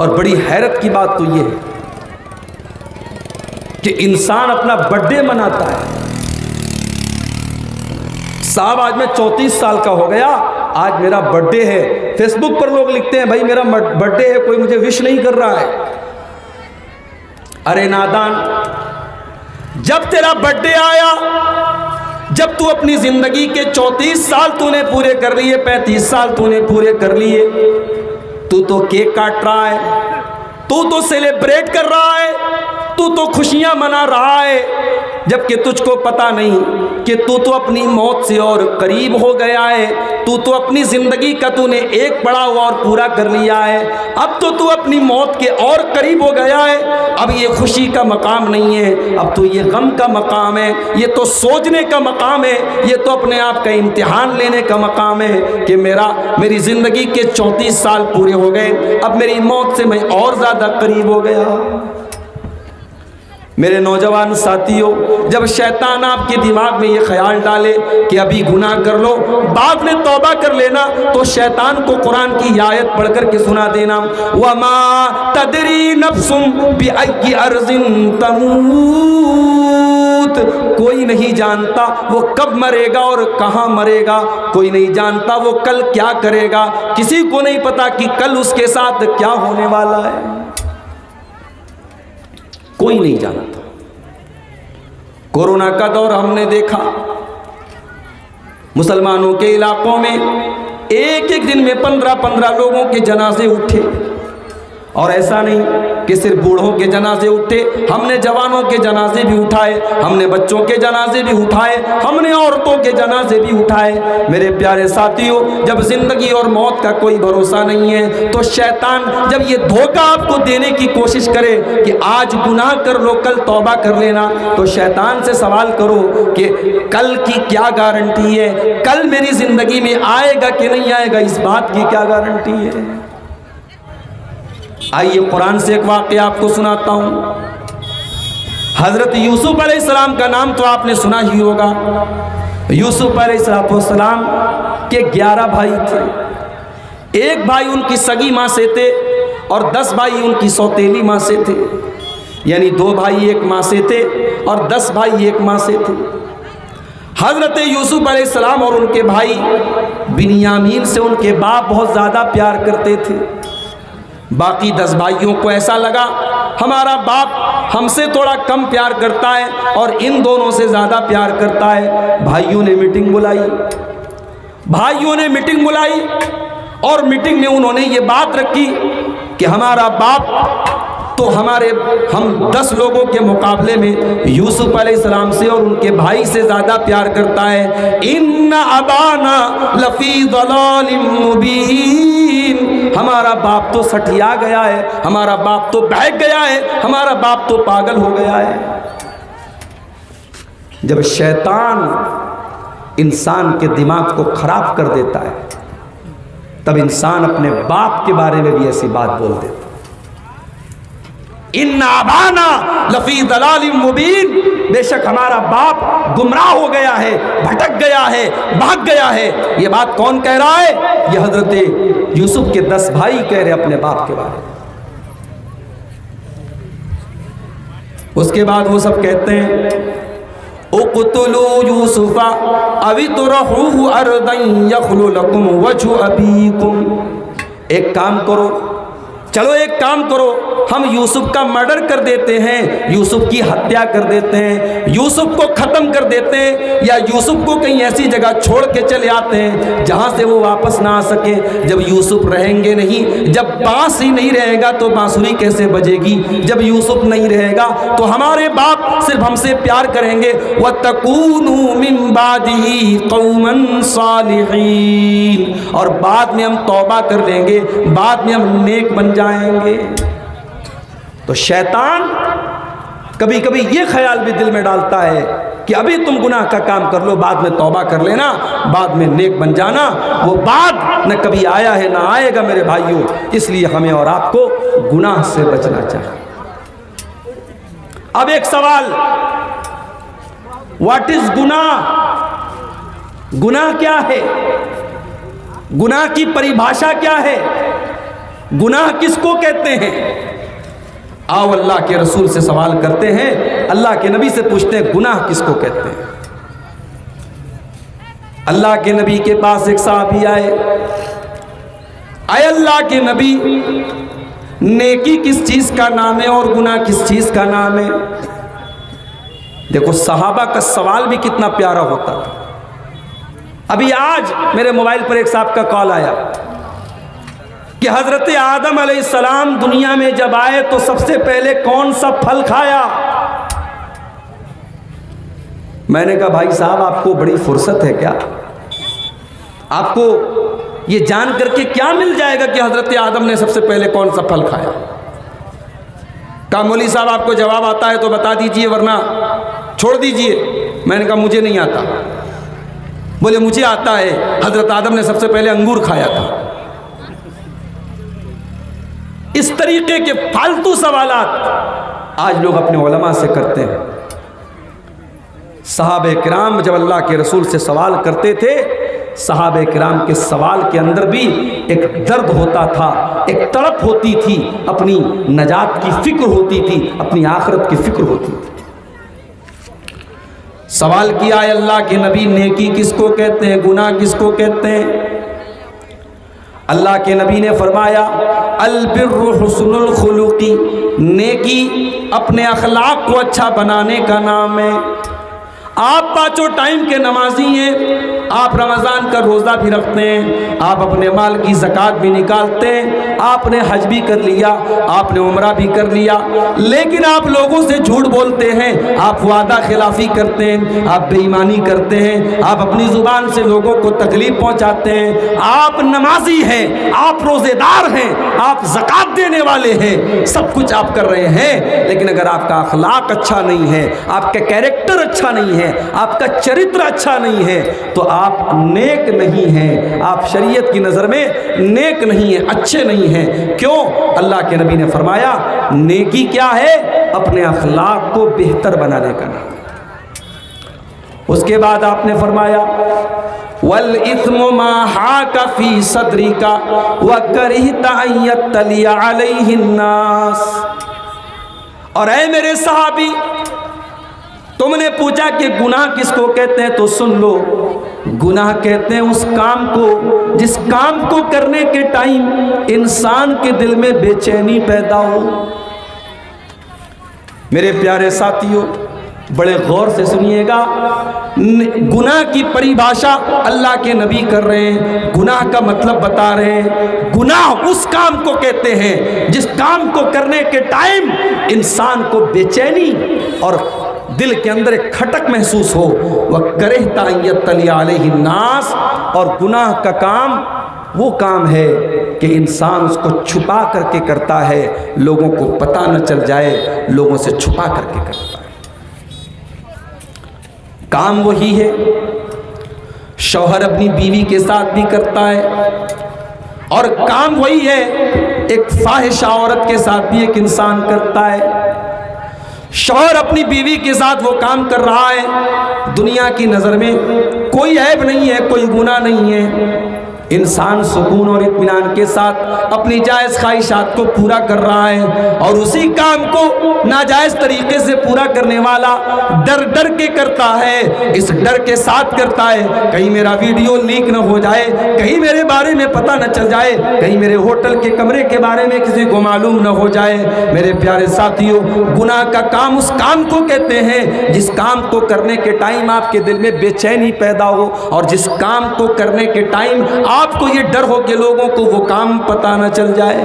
اور بڑی حیرت کی بات تو یہ ہے کہ انسان اپنا برتھ ڈے مناتا ہے. صاحب آج میں 34 سال کا ہو گیا, آج میرا برتھ ڈے ہے. فیس بک پر لوگ لکھتے ہیں بھائی میرا برتھ ڈے ہے, کوئی مجھے وش نہیں کر رہا ہے. ارے نادان, جب تیرا برتھ ڈے آیا, جب تو اپنی زندگی کے 34 سال تو نے پورے کر لیے, 35 سال تو نے پورے کر لیے, تو کیک کاٹ رہا ہے, تو سیلیبریٹ کر رہا ہے, تو خوشیاں منا رہا ہے, جبکہ تجھ کو پتا نہیں کہ تو اپنی موت سے اور قریب ہو گیا ہے. تو اپنی زندگی کا تو نے ایک پڑاؤ اور پورا کر لیا ہے. اب تو اپنی موت کے اور قریب ہو گیا ہے. اب یہ خوشی کا مقام نہیں ہے, اب تو یہ غم کا مقام ہے, یہ تو سوچنے کا مقام ہے, یہ تو اپنے آپ کا امتحان لینے کا مقام ہے کہ میری زندگی کے 34 سال پورے ہو گئے, اب میری موت سے میں اور زیادہ قریب ہو گیا. میرے نوجوان ساتھیوں, جب شیطان آپ کے دماغ میں یہ خیال ڈالے کہ ابھی گناہ کر لو بعد میں توبہ کر لینا, تو شیطان کو قرآن کی آیت پڑھ کر کے سنا دینا, وَمَا تَدْرِي نَفْسٌ بِأَيِّ أَرْضٍ تَمُوتُ. کوئی نہیں جانتا وہ کب مرے گا اور کہاں مرے گا, کوئی نہیں جانتا وہ کل کیا کرے گا, کسی کو نہیں پتا کہ کل اس کے ساتھ کیا ہونے والا ہے, کوئی نہیں جانتا. کورونا کا دور ہم نے دیکھا, مسلمانوں کے علاقوں میں ایک ایک دن میں 15 لوگوں کے جنازے اٹھے, اور ایسا نہیں کہ صرف بوڑھوں کے جنازے اٹھے, ہم نے جوانوں کے جنازے بھی اٹھائے, ہم نے بچوں کے جنازے بھی اٹھائے, ہم نے عورتوں کے جنازے بھی اٹھائے. میرے پیارے ساتھیوں, جب زندگی اور موت کا کوئی بھروسہ نہیں ہے تو شیطان جب یہ دھوکہ آپ کو دینے کی کوشش کرے کہ آج گناہ کر لو کل توبہ کر لینا, تو شیطان سے سوال کرو کہ کل کی کیا گارنٹی ہے, کل میری زندگی میں آئے گا کہ نہیں آئے گا, اس بات کی کیا گارنٹی ہے. آئیے قرآن سے ایک واقعہ آپ کو سناتا ہوں. حضرت یوسف علیہ السلام کا نام تو آپ نے سنا ہی ہوگا. یوسف علیہ السلام کے 11 بھائی تھے. ایک بھائی ان کی سگی ماں سے تھے اور 10 بھائی ان کی سوتیلی ماں سے تھے, یعنی 2 بھائی ایک ماں سے تھے اور 10 بھائی ایک ماں سے تھے. حضرت یوسف علیہ السلام اور ان کے بھائی بنیامین سے ان کے باپ بہت زیادہ پیار کرتے تھے. باقی 10 بھائیوں کو ایسا لگا ہمارا باپ ہم سے تھوڑا کم پیار کرتا ہے اور ان دونوں سے زیادہ پیار کرتا ہے. بھائیوں نے میٹنگ بلائی اور میٹنگ میں انہوں نے یہ بات رکھی کہ ہمارا باپ تو ہم 10 لوگوں کے مقابلے میں یوسف علیہ السلام سے اور ان کے بھائی سے زیادہ پیار کرتا ہے. ان ابانا لفی ضلال مبین, ہمارا باپ تو سٹیا گیا ہے, ہمارا باپ تو بہک گیا ہے, ہمارا باپ تو پاگل ہو گیا ہے. جب شیطان انسان کے دماغ کو خراب کر دیتا ہے تب انسان اپنے باپ کے بارے میں بھی ایسی بات بول دیتا. ان ابانا لفی ضلال مبین, بے شک ہمارا باپ گمراہ ہو گیا ہے, بھٹک گیا ہے, بھاگ گیا ہے. یہ بات کون کہہ رہا ہے؟ یہ حضرت یوسف کے 10 بھائی کہہ رہے اپنے باپ کے بارے میں. اس کے بعد وہ سب کہتے ہیں اقتلوا یوسف او اطرحوه ارضا یخل لکم وجہ ابیکم. ایک کام کرو, چلو ایک کام کرو, ہم یوسف کا مرڈر کر دیتے ہیں, یوسف کی ہتیا کر دیتے ہیں, یوسف کو ختم کر دیتے ہیں, یا یوسف کو کہیں ایسی جگہ چھوڑ کے چلے آتے ہیں جہاں سے وہ واپس نہ آ سکے. جب یوسف رہیں گے نہیں, جب بانس ہی نہیں رہے گا تو بانسری کیسے بجے گی؟ جب یوسف نہیں رہے گا تو ہمارے باپ صرف ہم سے پیار کریں گے. وَتَكُونُوا مِن بَعْدِهِ قَوْمًا صَالِحِينَ, اور بعد میں ہم توبہ کر لیں گے, بعد میں ہم نیک بن جائیں گے. تو شیطان کبھی کبھی یہ خیال بھی دل میں ڈالتا ہے کہ ابھی تم گناہ کا کام کر لو, بعد میں توبہ کر لینا, بعد میں نیک بن جانا. وہ بعد نہ کبھی آیا ہے نہ آئے گا میرے بھائیوں. اس لیے ہمیں اور آپ کو گناہ سے بچنا چاہیے. اب ایک سوال, واٹ از گناہ؟ گناہ کیا ہے؟ گناہ کی پریبھاشا کیا ہے؟ گناہ کس کو کہتے ہیں؟ آؤ اللہ کے رسول سے سوال کرتے ہیں، اللہ کے نبی سے پوچھتے ہیں گناہ کس کو کہتے ہیں۔ اللہ کے نبی کے پاس ایک صحابی آئے، اے اللہ کے نبی، نیکی کس چیز کا نام ہے اور گناہ کس چیز کا نام ہے؟ دیکھو صحابہ کا سوال بھی کتنا پیارا ہوتا تھا۔ ابھی آج میرے موبائل پر ایک صاحب کا کال آیا کہ حضرت آدم علیہ السلام دنیا میں جب آئے تو سب سے پہلے کون سا پھل کھایا؟ میں نے کہا بھائی صاحب آپ کو بڑی فرصت ہے کیا؟ آپ کو یہ جان کر کے کیا مل جائے گا کہ حضرت آدم نے سب سے پہلے کون سا پھل کھایا؟ کہا مولوی صاحب آپ کو جواب آتا ہے تو بتا دیجئے ورنہ چھوڑ دیجئے۔ میں نے کہا مجھے نہیں آتا۔ بولے مجھے آتا ہے، حضرت آدم نے سب سے پہلے انگور کھایا تھا۔ اس طریقے کے فالتو سوالات آج لوگ اپنے علماء سے کرتے ہیں۔ صحابہ کرام جب اللہ کے رسول سے سوال کرتے تھے، صحابہ کرام کے سوال کے اندر بھی ایک درد ہوتا تھا، ایک تڑپ ہوتی تھی، اپنی نجات کی فکر ہوتی تھی، اپنی آخرت کی فکر ہوتی تھی۔ سوال کیا ہے اللہ کے نبی، نیکی کس کو کہتے ہیں، گناہ کس کو کہتے ہیں؟ اللہ کے نبی نے فرمایا البر حسن الخلق، نیکی اپنے اخلاق کو اچھا بنانے کا نام ہے۔ آپ پانچوں ٹائم کے نمازی ہیں، آپ رمضان کا روزہ بھی رکھتے ہیں، آپ اپنے مال کی زکوٰۃ بھی نکالتے ہیں، آپ نے حج بھی کر لیا، آپ نے عمرہ بھی کر لیا، لیکن آپ لوگوں سے جھوٹ بولتے ہیں، آپ وعدہ خلافی کرتے ہیں، آپ بے ایمانی کرتے ہیں، آپ اپنی زبان سے لوگوں کو تکلیف پہنچاتے ہیں۔ آپ نمازی ہیں، آپ روزے دار ہیں، آپ زکوٰۃ دینے والے ہیں، سب کچھ آپ کر رہے ہیں، لیکن اگر آپ کا اخلاق اچھا نہیں ہے، آپ کا کیریکٹر اچھا نہیں ہے، آپ کا چرتر اچھا نہیں ہے، تو آپ نیک نہیں ہیں، آپ شریعت کی نظر میں نیک نہیں ہیں، اچھے نہیں ہیں۔ کیوں؟ اللہ کے نبی نے فرمایا نیکی کیا ہے؟ اپنے اخلاق کو بہتر بنانے کا نام۔ اس کے بعد آپ نے فرمایا وَالْإِثْمُ مَا حَاكَ فِي صَدْرِكَ وَكَرِهْتَ أَن يَطَّلِعَ عَلَيْهِ النَّاسِ۔ اور اے میرے صحابی، تم نے پوچھا کہ گناہ کس کو کہتے ہیں، تو سن لو، گناہ کہتے ہیں اس کام کو جس کام کو کرنے کے ٹائم انسان کے دل میں بے چینی پیدا ہو۔ میرے پیارے ساتھیوں، بڑے غور سے سنیے گا، گناہ کی پریبھاشا اللہ کے نبی کر رہے ہیں، گناہ کا مطلب بتا رہے ہیں۔ گناہ اس کام کو کہتے ہیں جس کام کو کرنے کے ٹائم انسان کو بے چینی اور دل کے اندر ایک کھٹک محسوس ہو۔ وَكَرِهْتَ أَن يَطَّلِعَ عَلَيْهِ النَّاسِ، اور گناہ کا کام وہ کام ہے کہ انسان اس کو چھپا کر کے کرتا ہے، لوگوں کو پتہ نہ چل جائے، لوگوں سے چھپا کر کے کرتا ہے۔ کام وہی ہے، شوہر اپنی بیوی کے ساتھ بھی کرتا ہے، اور کام وہی ہے ایک فاحشہ عورت کے ساتھ بھی ایک انسان کرتا ہے۔ شوہر اپنی بیوی کے ساتھ وہ کام کر رہا ہے، دنیا کی نظر میں کوئی عیب نہیں ہے، کوئی گناہ نہیں ہے، انسان سکون اور اطمینان کے ساتھ اپنی جائز خواہشات کو پورا کر رہا ہے، اور اسی کام کو ناجائز طریقے سے پورا کرنے والا ڈر ڈر کے کرتا ہے، اس ڈر کے ساتھ کرتا ہے کہیں میرا ویڈیو لیک نہ ہو جائے، کہیں میرے بارے میں پتہ نہ چل جائے، کہیں میرے ہوٹل کے کمرے کے بارے میں کسی کو معلوم نہ ہو جائے۔ میرے پیارے ساتھیوں، گناہ کا کام اس کام کو کہتے ہیں جس کام کو کرنے کے ٹائم آپ کے دل میں بے چینی پیدا ہو، اور جس کام کو کرنے کے ٹائم آپ کو یہ ڈر ہو کہ لوگوں کو وہ کام پتہ نہ چل جائے۔